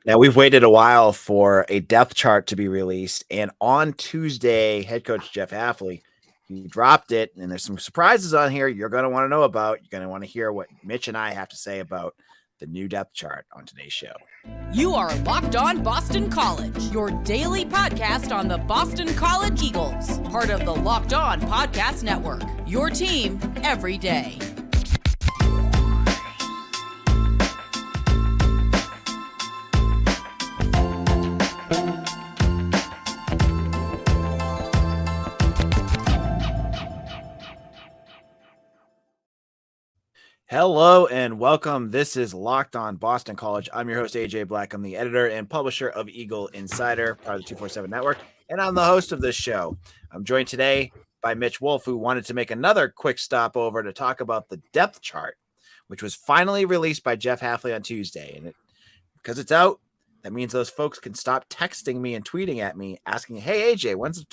Now, we've waited a while for a depth chart to be released, and on Tuesday, head coach Jeff Hafley, he dropped it, and there's some surprises on here you're going to want to know about. You're going to want to hear what Mitch and I have to say about the new depth chart on today's show. You are Locked On Boston College, your daily podcast on the Boston College Eagles, part of the Locked On Podcast Network, your team every day. Hello and welcome. This is Locked On Boston College. I'm your host, AJ Black. I'm the editor and publisher of Eagle Insider, part of the 247 Network, and I'm the host of this show. I'm joined today by Mitch Wolf, who wanted to make another quick stop over to talk about the depth chart, which was finally released by Jeff Hafley on Tuesday. And because it's out, that means those folks can stop texting me and tweeting at me asking, hey, AJ, when's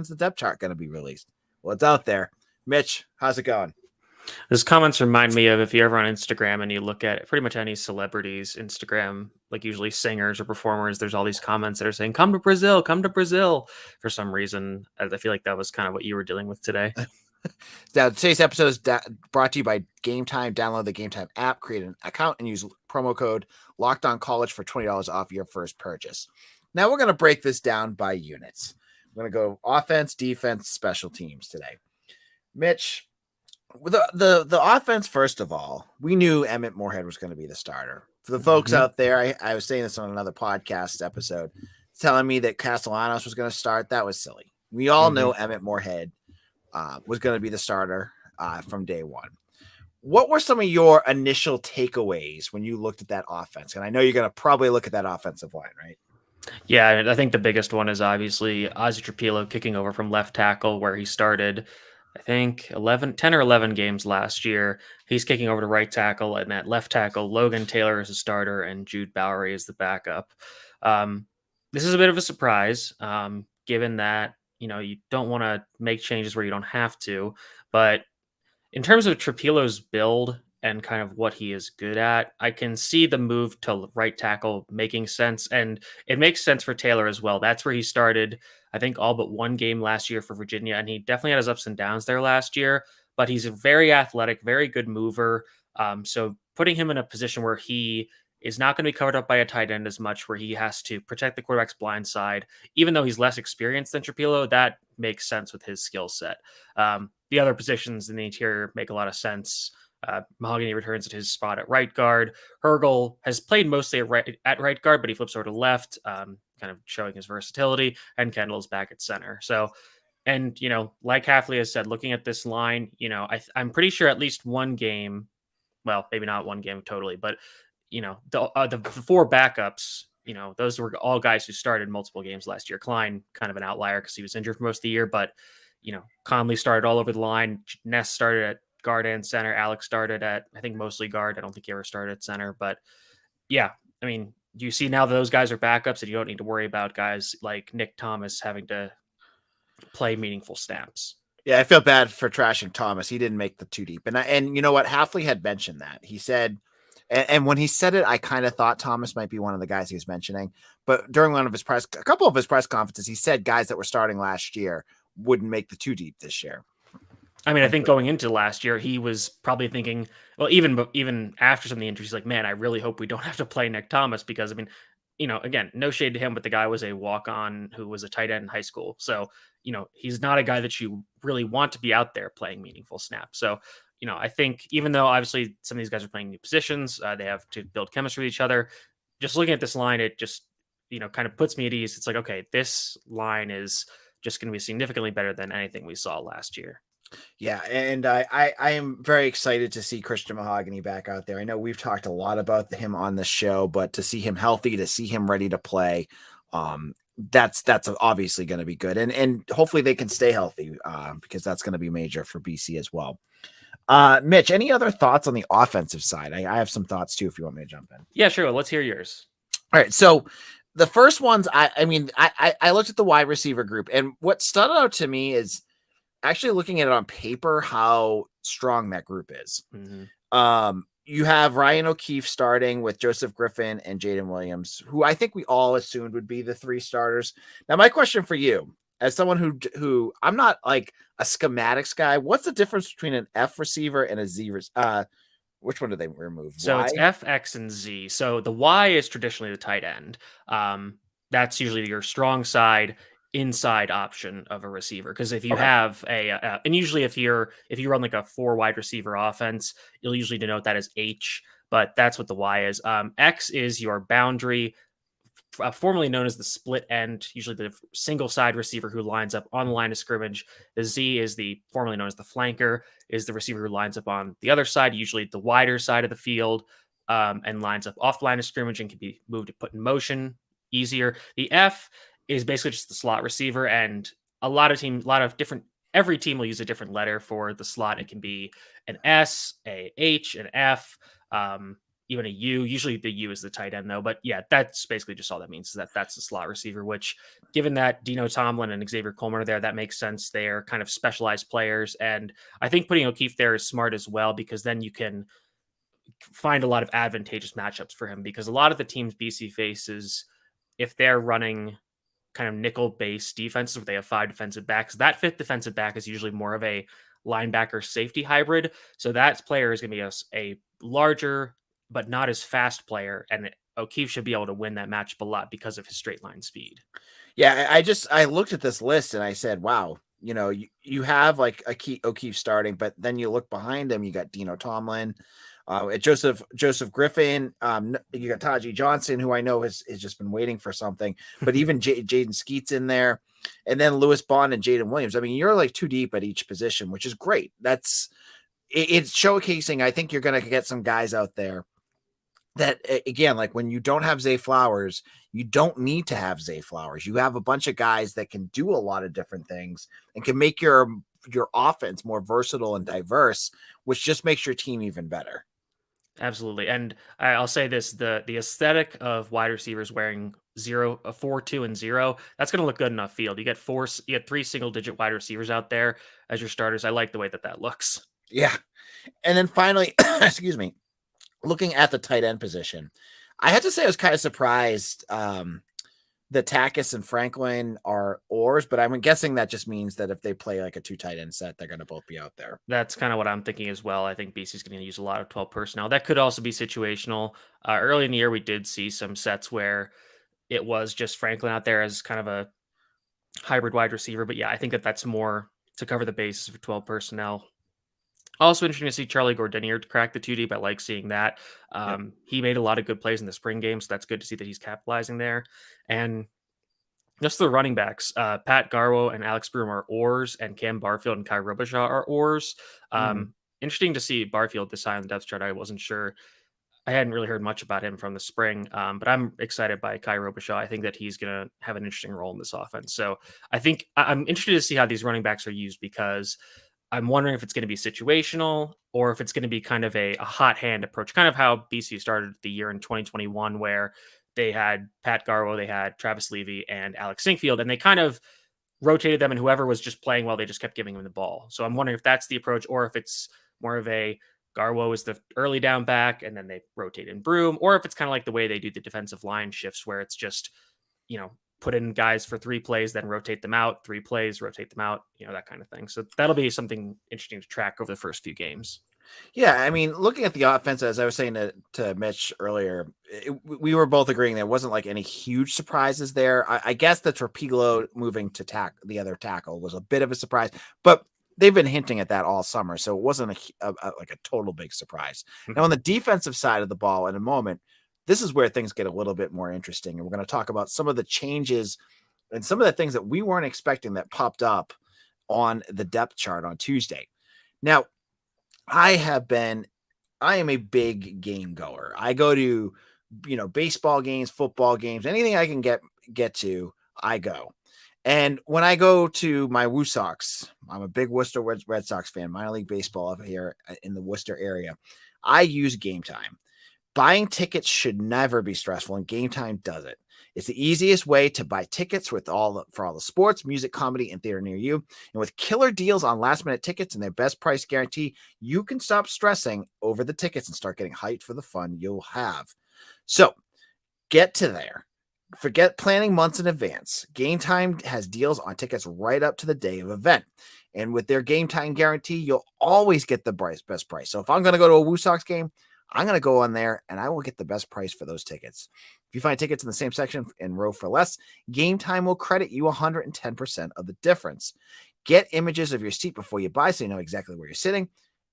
the depth chart going to be released? Well, it's out there. Mitch, how's it going? Those comments remind me of if you're ever on Instagram and you look at pretty much any celebrities' Instagram, like usually singers or performers, there's all these comments that are saying, come to Brazil. For some reason, I feel like that was kind of what you were dealing with today. Now, today's episode is brought to you by Gametime. Download the Gametime app, create an account, and use promo code LOCKEDONCollege for $20 off your first purchase. Now, we're going to break this down by units. We're going to go offense, defense, special teams today. Mitch, the offense, first of all, we knew Emmett Morehead was going to be the starter. For the folks out there, I was saying this on another podcast episode, telling me that Castellanos was going to start. That was silly. We all know Emmett Morehead was going to be the starter from day one. What were some of your initial takeaways when you looked at that offense? And I know you're going to probably look at that offensive line, right? Yeah, I think the biggest one is obviously Ozzy Trapilo kicking over from left tackle where he started, I think 10 or 11 games last year. He's kicking over to right tackle, and at left tackle, Logan Taylor is the starter and Jude Bowery is the backup. This is a bit of a surprise, given that, you don't want to make changes where you don't have to. But in terms of Trapilo's build and kind of what he is good at, I can see the move to right tackle making sense. And it makes sense for Taylor as well. That's where he started, I think, all but one game last year for Virginia. And he definitely had his ups and downs there last year, but he's a very athletic, very good mover. So putting him in a position where he is not going to be covered up by a tight end as much, where he has to protect the quarterback's blind side, even though he's less experienced than Trapilo, that makes sense with his skill set. The other positions in the interior make a lot of sense. Mahogany returns at his spot at right guard. Hergel has played mostly at right guard, but he flips over to left, kind of showing his versatility, and Kendall's back at center. So, and, like Hafley has said, looking at this line, I'm pretty sure at least one game, well, maybe not one game totally, but, the four backups, those were all guys who started multiple games last year. Klein, kind of an outlier because he was injured for most of the year, but, Conley started all over the line. Ness started at guard and center. Alex started at, I think, mostly guard. I don't think he ever started at center, but yeah, I mean, you see now that those guys are backups and you don't need to worry about guys like Nick Thomas having to play meaningful snaps. Yeah, I feel bad for trashing Thomas. He didn't make the two deep. And you know what? Hafley had mentioned that. He said, and when he said it, I kind of thought Thomas might be one of the guys he was mentioning. But during a couple of his press conferences, he said guys that were starting last year wouldn't make the two deep this year. I mean, I think going into last year, he was probably thinking, well, even after some of the injuries, like, man, I really hope we don't have to play Nick Thomas because, I mean, again, no shade to him, but the guy was a walk-on who was a tight end in high school. So, he's not a guy that you really want to be out there playing meaningful snaps. So, I think even though obviously some of these guys are playing new positions, they have to build chemistry with each other. Just looking at this line, it just, kind of puts me at ease. It's like, okay, this line is just going to be significantly better than anything we saw last year. Yeah, and I am very excited to see Christian Mahogany back out there. I know we've talked a lot about him on the show, but to see him healthy, to see him ready to play, that's obviously going to be good. And hopefully they can stay healthy because that's going to be major for BC as well. Mitch, any other thoughts on the offensive side? I have some thoughts too, if you want me to jump in. Yeah, sure. Let's hear yours. All right. So the first ones, I looked at the wide receiver group, and what stood out to me is actually looking at it on paper, how strong that group is. you have Ryan O'Keefe starting with Joseph Griffin and Jaden Williams, who I think we all assumed would be the 3 starters. Now, my question for you, as someone who I'm not like a schematics guy, what's the difference between an F receiver and a Z? Which one do they remove? So Y? it's F, X, and Z. So the Y is traditionally the tight end. That's usually your strong side inside option of a receiver. Because if you Okay. have and usually if you run like a 4 wide receiver offense, you'll usually denote that as H. But that's what the Y is. X is your boundary, formerly known as the split end, usually the single side receiver who lines up on the line of scrimmage. The Z is the formerly known as the flanker, is the receiver who lines up on the other side, usually the wider side of the field, and lines up off the line of scrimmage and can be moved to put in motion easier. The F is basically just the slot receiver, and every team will use a different letter for the slot. It can be an S, a H, an F, even a U. Usually the U is the tight end though, but yeah, that's basically just all that means, is that that's the slot receiver, which given that Dino Tomlin and Xavier Coleman are there, that makes sense. They're kind of specialized players. And I think putting O'Keefe there is smart as well, because then you can find a lot of advantageous matchups for him, because a lot of the teams BC faces, if they're running kind of nickel based defenses where they have 5 defensive backs, that 5th defensive back is usually more of a linebacker safety hybrid. So that player is going to be a larger but not as fast player, and O'Keefe should be able to win that matchup a lot because of his straight line speed. Yeah, I looked at this list and I said, wow, you have like O'Keefe starting, but then you look behind him, you got Dino Tomlin, Joseph Griffin, you got Taji Johnson, who I know has just been waiting for something, but even Jaden Skeet's in there, and then Lewis Bond and Jaden Williams. I mean, you're like 2 deep at each position, which is great. It's showcasing. I think you're going to get some guys out there that, again, like when you don't have Zay Flowers, you don't need to have Zay Flowers. You have a bunch of guys that can do a lot of different things and can make your offense more versatile and diverse, which just makes your team even better. Absolutely. And I'll say this, the aesthetic of wide receivers wearing 4, 2, and 0, that's going to look good enough field. You get 3 single digit wide receivers out there as your starters. I like the way that looks. Yeah. And then finally, excuse me, looking at the tight end position, I had to say I was kind of surprised that Takis and Franklin are oars, but I'm guessing that just means that if they play like a 2 tight end set, they're going to both be out there. That's kind of what I'm thinking as well. I think BC is going to use a lot of 12 personnel. That could also be situational. Early in the year, we did see some sets where it was just Franklin out there as kind of a hybrid wide receiver. But yeah, I think that's more to cover the bases for 12 personnel. Also interesting to see Charlie Gordinier crack the 2 deep. I like seeing that. He made a lot of good plays in the spring game, so that's good to see that he's capitalizing there. And just the running backs, Pat Garwo and Alex Broom are oars, and Cam Barfield and Kai Robichaud are oars. Interesting to see Barfield this high on the depth chart. I wasn't sure. I hadn't really heard much about him from the spring, but I'm excited by Kai Robichaud. I think that he's going to have an interesting role in this offense. So I think I'm interested to see how these running backs are used, because I'm wondering if it's going to be situational or if it's going to be kind of a hot hand approach, kind of how BC started the year in 2021, where they had Pat Garwo, they had Travis Levy, and Alex Sinkfield, and they kind of rotated them, and whoever was just playing well, they just kept giving him the ball. So I'm wondering if that's the approach, or if it's more of a Garwo is the early down back, and then they rotate in Broom, or if it's kind of like the way they do the defensive line shifts, where it's just, put in guys for 3 plays, then rotate them out, 3 plays, rotate them out, that kind of thing. So that'll be something interesting to track over the first few games. Yeah, I mean, looking at the offense, as I was saying to Mitch earlier, we were both agreeing there wasn't like any huge surprises there. I guess the Torpedo moving to the other tackle was a bit of a surprise, but they've been hinting at that all summer, so it wasn't like a total big surprise. Now, on the defensive side of the ball, in a moment, this is where things get a little bit more interesting, and we're going to talk about some of the changes and some of the things that we weren't expecting that popped up on the depth chart on Tuesday. Now, I am a big game goer. I go to, baseball games, football games, anything I can get to, I go. And when I go to my Woo Sox, I'm a big Worcester Red Sox fan, minor league baseball up here in the Worcester area. I use Gametime. Buying tickets should never be stressful, and Gametime does it. It's the easiest way to buy tickets for all the sports, music, comedy, and theater near you. And with killer deals on last-minute tickets and their best price guarantee, you can stop stressing over the tickets and start getting hyped for the fun you'll have. So get to there. Forget planning months in advance. Gametime has deals on tickets right up to the day of event. And with their Gametime guarantee, you'll always get the best price. So if I'm going to go to a Woo Sox game, I'm going to go on there and I will get the best price for those tickets. If you find tickets in the same section and row for less, Gametime will credit you 110% of the difference. Get images of your seat before you buy so you know exactly where you're sitting.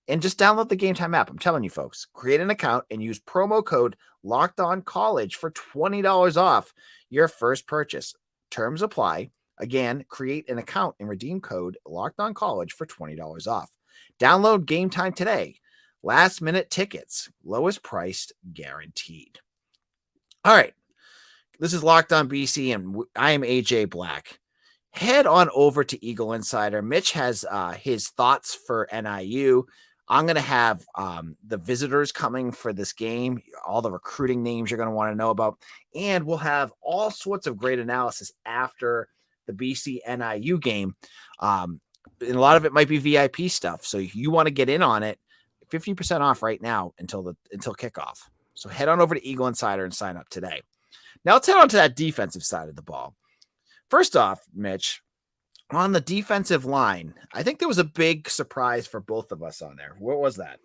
And just download the Gametime app. I'm telling you, folks, create an account and use promo code LOCKEDONCollege for $20 off your first purchase. Terms apply. Again, create an account and redeem code LOCKEDONCollege for $20 off. Download Gametime today. Last minute tickets, lowest priced guaranteed. All right. This is Locked On BC, and I am AJ Black. Head on over to Eagle Insider. Mitch has his thoughts for NIU. I'm going to have the visitors coming for this game, all the recruiting names you're going to want to know about, and we'll have all sorts of great analysis after the BC NIU game. And a lot of it might be VIP stuff. So if you want to get in on it, 50% off right now until kickoff. So head on over to Eagle Insider and sign up today. Now let's head on to that defensive side of the ball. First off, Mitch, on the defensive line, I think there was a big surprise for both of us on there. What was that?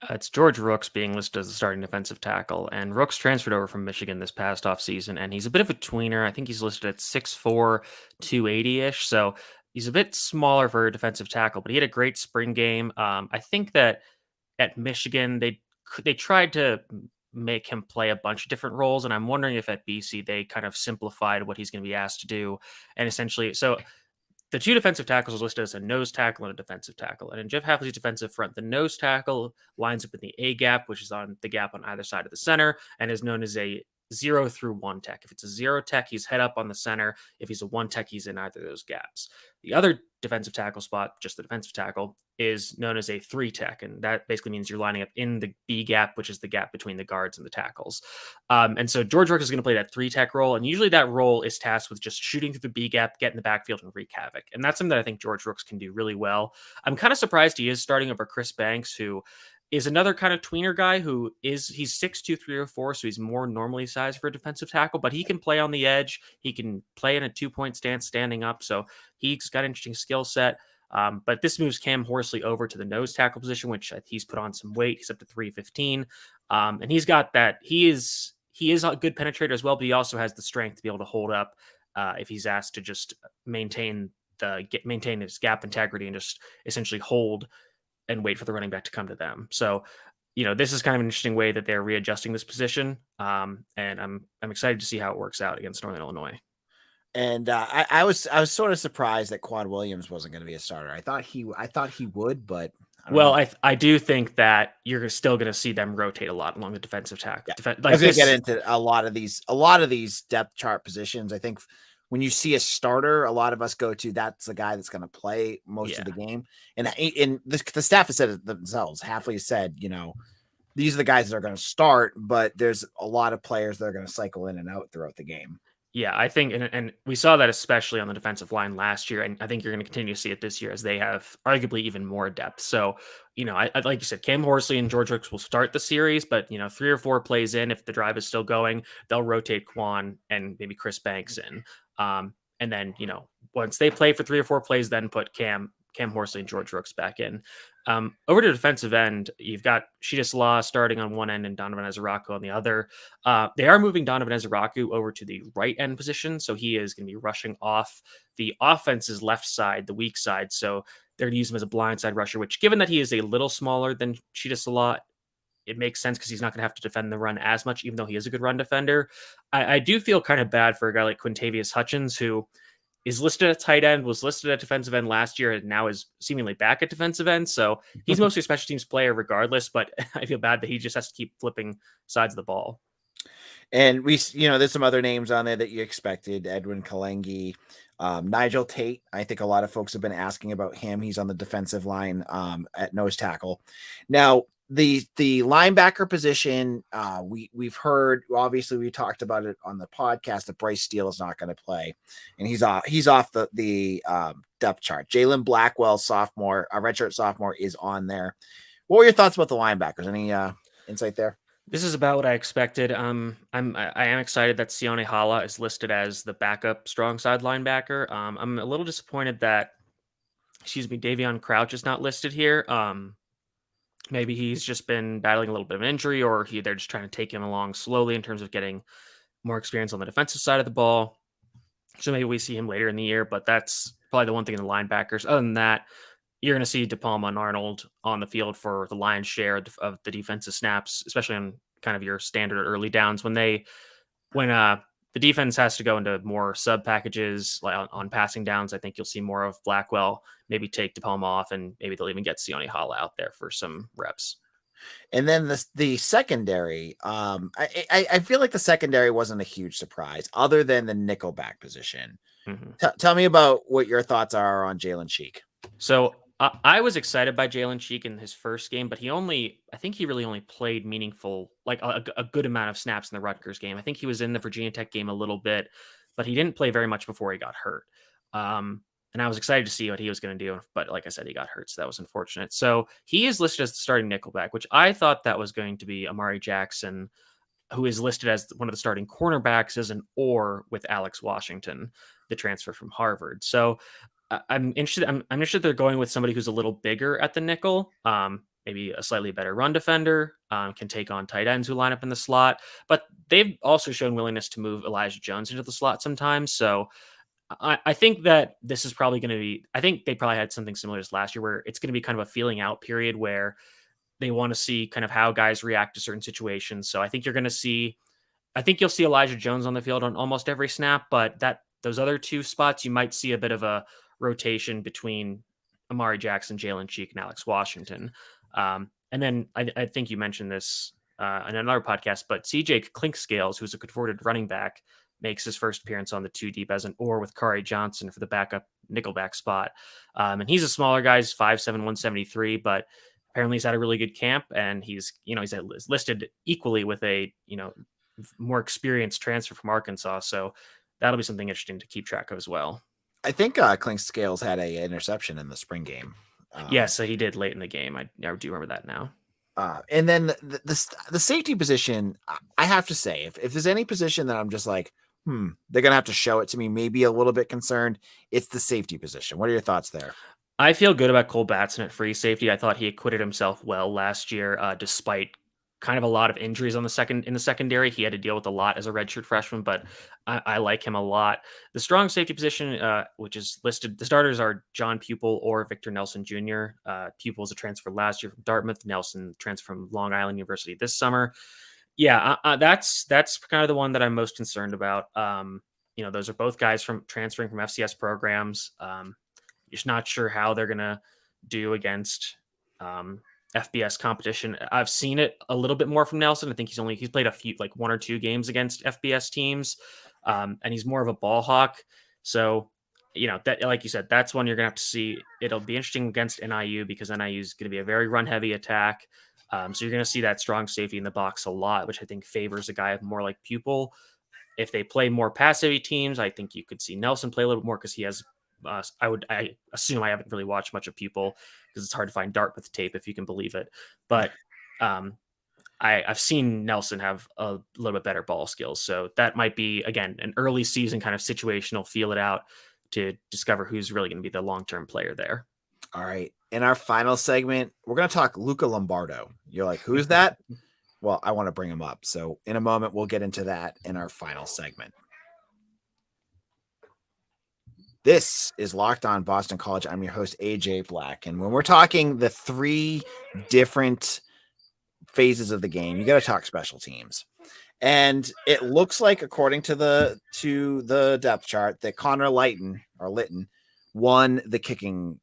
It's George Rooks being listed as the starting defensive tackle, and Rooks transferred over from Michigan this past offseason, and he's a bit of a tweener. I think he's listed at 6'4", 280-ish, so he's a bit smaller for a defensive tackle, but he had a great spring game. I think that at Michigan, they tried to make him play a bunch of different roles, and I'm wondering if at BC they kind of simplified what he's going to be asked to do, and essentially, so the two defensive tackles are listed as a nose tackle and a defensive tackle. And in Jeff Hafley's defensive front, the nose tackle lines up in the A gap, which is on the gap on either side of the center, and is known as a 0 through 1 tech. If it's a 0 tech, he's head up on the center. If he's a 1 tech, he's in either of those gaps. The other defensive tackle spot, just the defensive tackle, is known as a 3 tech. And that basically means you're lining up in the B gap, which is the gap between the guards and the tackles. And so George Rooks is going to play that 3 tech role. And usually that role is tasked with just shooting through the B gap, get in the backfield, and wreak havoc. And that's something that I think George Rooks can do really well. I'm kind of surprised he is starting over Chris Banks, who is another kind of tweener guy he's 6'2", 304, so he's more normally sized for a defensive tackle, but he can play on the edge. He can play in a 2-point stance standing up, so he's got an interesting skill set. But this moves Cam Horsley over to the nose tackle position, which he's put on some weight. He's up to 315, and he's got that. He is a good penetrator as well, but he also has the strength to be able to hold up if he's asked to just maintain his gap integrity and just essentially hold and wait for the running back to come to them. So, this is kind of an interesting way that they're readjusting this position. And I'm excited to see how it works out against Northern Illinois. And I was sort of surprised that Quad Williams wasn't going to be a starter. I thought he would, but I do think that you're still going to see them rotate a lot along the defensive tackle. Yeah. I was going to get into a lot of these depth chart positions. I think when you see a starter, a lot of us go to that's the guy that's going to play most of the game. And the staff has said it themselves. Hafley said, these are the guys that are going to start, but there's a lot of players that are going to cycle in and out throughout the game. Yeah, I think, and we saw that especially on the defensive line last year, and I think you're going to continue to see it this year as they have arguably even more depth. So, I like you said, Cam Horsley and George Rooks will start the series, but 3 or 4 plays in, if the drive is still going, they'll rotate Quan and maybe Chris Banks in. And then, once they play for 3 or 4 plays, then put Cam Horsley and George Rooks back in. Over to defensive end, you've got Sheeta Salah starting on one end and Donovan Ezeraku on the other. They are moving Donovan Ezeraku over to the right end position, so he is going to be rushing off the offense's left side, the weak side. So they're going to use him as a blindside rusher, which, given that he is a little smaller than Sheeta Salah, it makes sense because he's not going to have to defend the run as much, even though he is a good run defender. I do feel kind of bad for a guy like Quintavious Hutchins, who is listed at tight end, was listed at defensive end last year, and now is seemingly back at defensive end. So he's mostly a special teams player regardless, but I feel bad that he just has to keep flipping sides of the ball. And there's some other names on there that you expected. Edwin Kalengi, Nigel Tate. I think a lot of folks have been asking about him. He's on the defensive line at nose tackle. Now, the linebacker position, we've heard, obviously we talked about it on the podcast that Bryce Steele is not going to play, and he's off the depth chart. Jalen Blackwell, sophomore, a redshirt sophomore, is on there. What were your thoughts about the linebackers? Any insight there? This is about what I expected. I am excited that Sione Hala is listed as the backup strong side linebacker. I'm a little disappointed that, Davion Crouch is not listed here. Maybe he's just been battling a little bit of injury, or they're just trying to take him along slowly in terms of getting more experience on the defensive side of the ball. So maybe we see him later in the year, but that's probably the one thing in the linebackers. Other than that, you're going to see DePalma and Arnold on the field for the lion's share of the defensive snaps, especially on kind of your standard early downs when the defense has to go into more sub packages like on passing downs. I think you'll see more of Blackwell, maybe take DePalma off, and maybe they'll even get Sione Hala out there for some reps. And then the secondary, I feel like the secondary wasn't a huge surprise other than the nickelback position. Mm-hmm. Tell me about what your thoughts are on Jalen Cheek. So I was excited by Jalen Cheek in his first game, but I think he really only played meaningful, like a good amount of snaps in the Rutgers game. I think he was in the Virginia Tech game a little bit, but he didn't play very much before he got hurt. And I was excited to see what he was going to do, but like I said, he got hurt, so that was unfortunate. So he is listed as the starting nickelback, which I thought that was going to be Amari Jackson, who is listed as one of the starting cornerbacks as an or with Alex Washington, the transfer from Harvard. So I'm interested. I'm interested they're going with somebody who's a little bigger at the nickel, maybe a slightly better run defender, can take on tight ends who line up in the slot. But they've also shown willingness to move Elijah Jones into the slot sometimes. So I think that this is probably going to be. I think they probably had something similar to last year, where it's going to be kind of a feeling out period where they want to see kind of how guys react to certain situations. So I think you're going to see. I think you'll see Elijah Jones on the field on almost every snap, but those other two spots you might see a bit of a rotation between Amari Jackson, Jalen Cheek, and Alex Washington. And then I think you mentioned this in another podcast, but CJ Clinkscales, who's a converted running back, makes his first appearance on the two deep as an or with Kari Johnson for the backup nickelback spot. And he's a smaller guy, he's 5'7", 173, but apparently he's had a really good camp, and he's listed equally with a, more experienced transfer from Arkansas. So that'll be something interesting to keep track of as well. I think Clinkscales had a interception in the spring game. So he did late in the game. I do remember that now. And then the safety position, I have to say, if there's any position that I'm just like, they're going to have to show it to me, maybe a little bit concerned, it's the safety position. What are your thoughts there? I feel good about Cole Batson at free safety. I thought he acquitted himself well last year, despite kind of a lot of injuries in the secondary. He had to deal with a lot as a redshirt freshman, but I like him a lot. The strong safety position, which is listed, the starters are John Pupil or Victor Nelson Jr. Pupil is a transfer last year from Dartmouth. Nelson transfer from Long Island University this summer. Yeah, that's kind of the one that I'm most concerned about. Those are both guys from transferring from FCS programs. Just not sure how they're gonna do against FBS competition. I've seen it a little bit more from Nelson. I think he's played a few, like 1 or 2 games against FBS teams, and he's more of a ball hawk. So, that, like you said, that's one you're gonna have to see. It'll be interesting against NIU because NIU is going to be a very run heavy attack. So you're going to see that strong safety in the box a lot, which I think favors a guy more like Pupil. If they play more pass heavy teams, I think you could see Nelson play a little bit more because he has. I assume I haven't really watched much of Pupil because it's hard to find Dartmouth tape if you can believe it. But I've seen Nelson have a little bit better ball skills. So that might be, again, an early season kind of situational, feel it out to discover who's really going to be the long-term player there. All right. In our final segment, we're going to talk Luca Lombardo. You're like, who's that? Well, I want to bring him up. So in a moment, we'll get into that in our final segment. This is Locked On Boston College. I'm your host, AJ Black. And when we're talking the 3 different phases of the game, you got to talk special teams. And it looks like, according to the depth chart, that Connor Litton won the kicking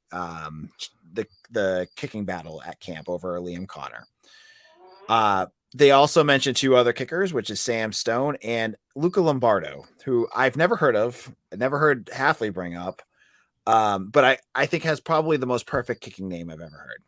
the kicking battle at camp over Liam Connor. They also mentioned 2 other kickers, which is Sam Stone and Luca Lombardo, who I've never heard of. I never heard Hafley bring up, but I think has probably the most perfect kicking name I've ever heard.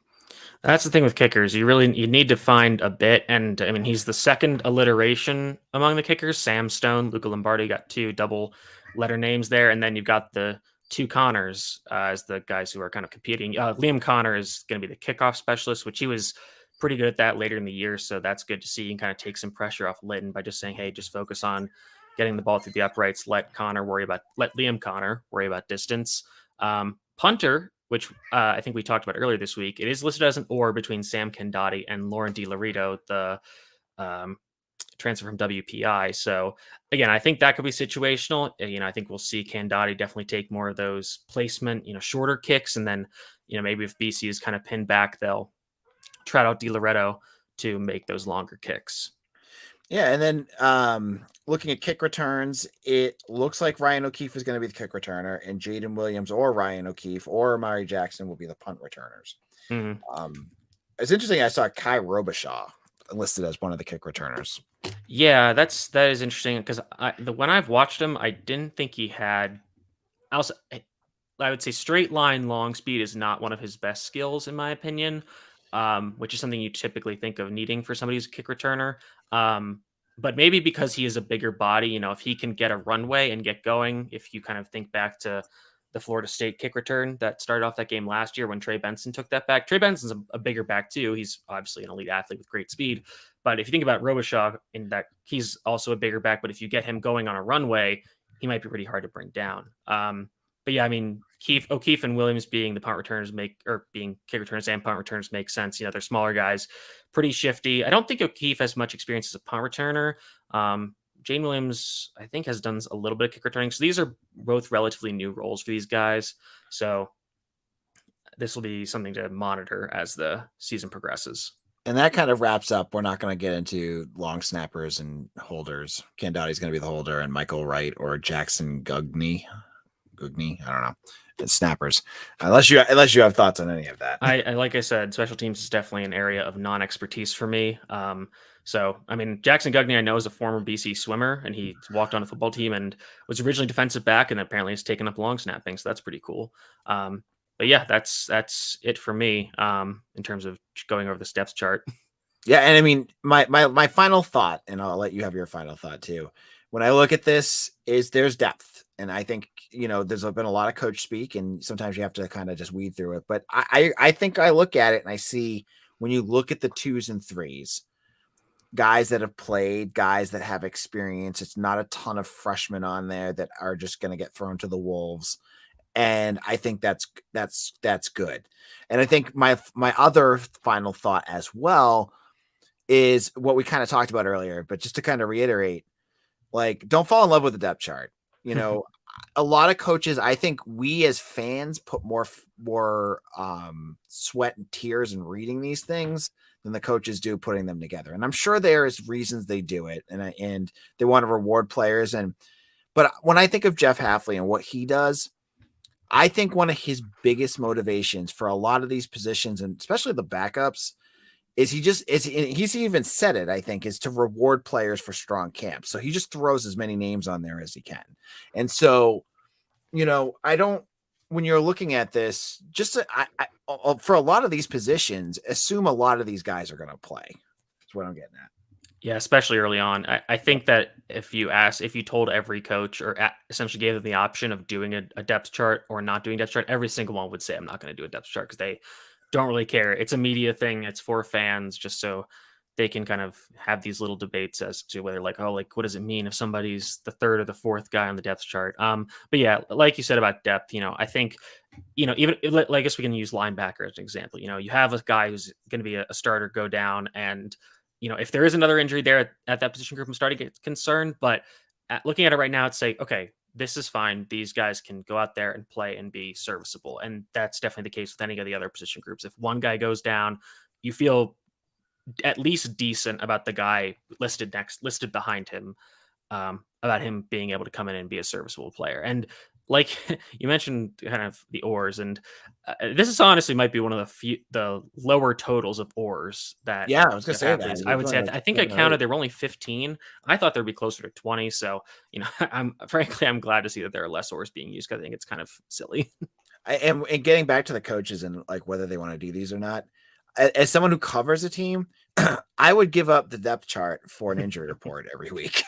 That's the thing with kickers. You need to find a bit, and I mean he's the second alliteration among the kickers. Sam Stone, Luca Lombardi got 2 double letter names there, and then you've got the 2 Connors as the guys who are kind of competing. Liam Connor is going to be the kickoff specialist, which he was pretty good at that later in the year, so that's good to see. You can kind of take some pressure off Litton by just saying, hey, just focus on getting the ball through the uprights. Let Liam Connor worry about distance. Punter, which I think we talked about earlier this week, it is listed as an or between Sam Kendotti and Lauren DiLarito, the transfer from WPI. So again, I think that could be situational. I think we'll see Kendotti definitely take more of those placement, shorter kicks, and then maybe if BC is kind of pinned back, they'll trot out DiLarito to make those longer kicks. Yeah, and then looking at kick returns, it looks like Ryan O'Keefe is going to be the kick returner, and Jaden Williams or Ryan O'Keefe or Amari Jackson will be the punt returners. Mm-hmm. It's interesting. I saw Kai Robichaud listed as one of the kick returners. Yeah, that is interesting because when I've watched him, I didn't think he had. I would say straight line long speed is not one of his best skills, in my opinion, which is something you typically think of needing for somebody who's a kick returner. But maybe because he is a bigger body, if he can get a runway and get going, if you kind of think back to the Florida State kick return that started off that game last year when Trey Benson took that back. Trey Benson's a bigger back too. He's obviously an elite athlete with great speed. But if you think about Robichaud, in that he's also a bigger back, but if you get him going on a runway, he might be pretty hard to bring down. But yeah, I mean, O'Keefe and Williams being the punt returners being kick returners and punt returners makes sense. They're smaller guys, pretty shifty. I don't think O'Keefe has much experience as a punt returner. Jane Williams, I think, has done a little bit of kick returning. So these are both relatively new roles for these guys. So this will be something to monitor as the season progresses. And that kind of wraps up. We're not going to get into long snappers and holders. Kendotti's going to be the holder, and Michael Wright or Jackson Gugney. I don't know. It's snappers. Unless you have thoughts on any of that. I like I said, special teams is definitely an area of non-expertise for me. So, I mean, Jackson Gugney, I know, is a former BC swimmer, and he walked on a football team and was originally defensive back, and apparently has taken up long snapping. So that's pretty cool. But yeah, that's it for me in terms of going over the depth chart. Yeah, and I mean, my final thought, and I'll let you have your final thought too. When I look at this, is there's depth, and I think there's been a lot of coach speak, and sometimes you have to kind of just weed through it. But I think I look at it and I see, when you look at the 2s and 3s, guys that have played, guys that have experience. It's not a ton of freshmen on there that are just going to get thrown to the wolves. And I think that's good. And I think my other final thought as well is what we kind of talked about earlier, but just to kind of reiterate, like, don't fall in love with the depth chart. A lot of coaches, I think we as fans put more sweat and tears in reading these things than the coaches do putting them together. And I'm sure there is reasons they do it, and they want to reward players. But when I think of Jeff Hafley and what he does, I think one of his biggest motivations for a lot of these positions, and especially the backups, is he's even said it, I think, is to reward players for strong camps. So he just throws as many names on there as he can. And so, when you're looking at this, for a lot of these positions, assume a lot of these guys are going to play. That's what I'm getting at. Yeah, especially early on. I think that if you told every coach or essentially gave them the option of doing a depth chart or not doing depth chart, every single one would say, I'm not going to do a depth chart, because they don't really care. It's a media thing. It's for fans, just so they can kind of have these little debates as to whether what does it mean if somebody's the third or the fourth guy on the depth chart? But yeah, like you said about depth, I think, even I guess we can use linebacker as an example. You have a guy who's going to be a starter go down, and if there is another injury there at that position group, I'm starting to get concerned. But looking at it right now, it's say, okay, this is fine. These guys can go out there and play and be serviceable. And that's definitely the case with any of the other position groups. If one guy goes down, you feel at least decent about the guy listed behind him, about him being able to come in and be a serviceable player. And like you mentioned, kind of the oars, and this is honestly might be one of the lower totals of oars that. Yeah, I was gonna say that. I would say I think I counted there were only 15. I thought there'd be closer to 20. So I'm glad to see that there are less oars being used, because I think it's kind of silly. And getting back to the coaches and like whether they want to do these or not, as someone who covers a team, I would give up the depth chart for an injury report every week.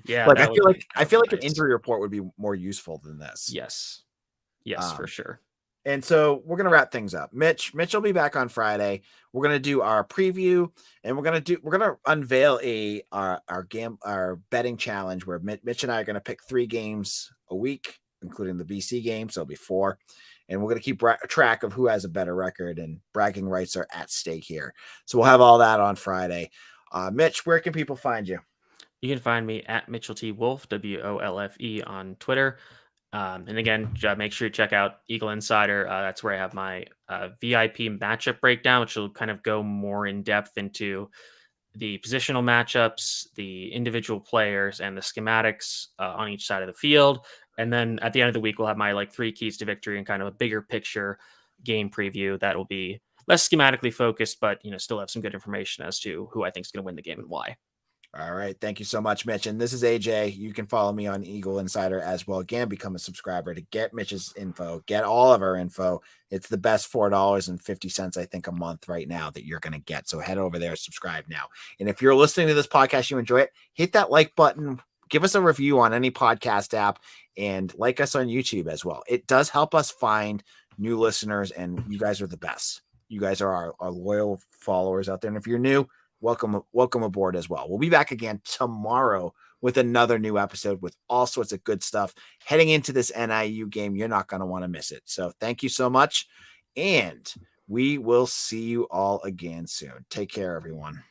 Yeah, Like that I feel like would be an nice. injury report would be more useful than this. Yes, for sure. And so we're gonna wrap things up. Mitch will be back on Friday. We're gonna do our preview, and we're gonna unveil our betting challenge where Mitch and I are gonna pick 3 games a week, including the BC game, so it'll be 4. And we're gonna keep track of who has a better record, and bragging rights are at stake here. So we'll have all that on Friday. Mitch, where can people find you? You can find me at Mitchell T. Wolf, WOLFE on Twitter. And again, make sure you check out Eagle Insider. That's where I have my VIP matchup breakdown, which will kind of go more in depth into the positional matchups, the individual players, and the schematics on each side of the field. And then at the end of the week, we'll have my 3 keys to victory and kind of a bigger picture game preview that will be less schematically focused, but still have some good information as to who I think is going to win the game and why. All right. Thank you so much, Mitch. And this is AJ. You can follow me on Eagle Insider as well. Again, become a subscriber to get Mitch's info, get all of our info. It's the best $4.50, I think, a month right now that you're going to get. So head over there, subscribe now. And if you're listening to this podcast, you enjoy it, hit that like button, give us a review on any podcast app, and like us on YouTube as well. It does help us find new listeners, and you guys are the best. You guys are our loyal followers out there. And if you're new, welcome aboard as well. We'll be back again tomorrow with another new episode with all sorts of good stuff heading into this NIU game. You're not going to want to miss it. So thank you so much, and we will see you all again soon. Take care, everyone.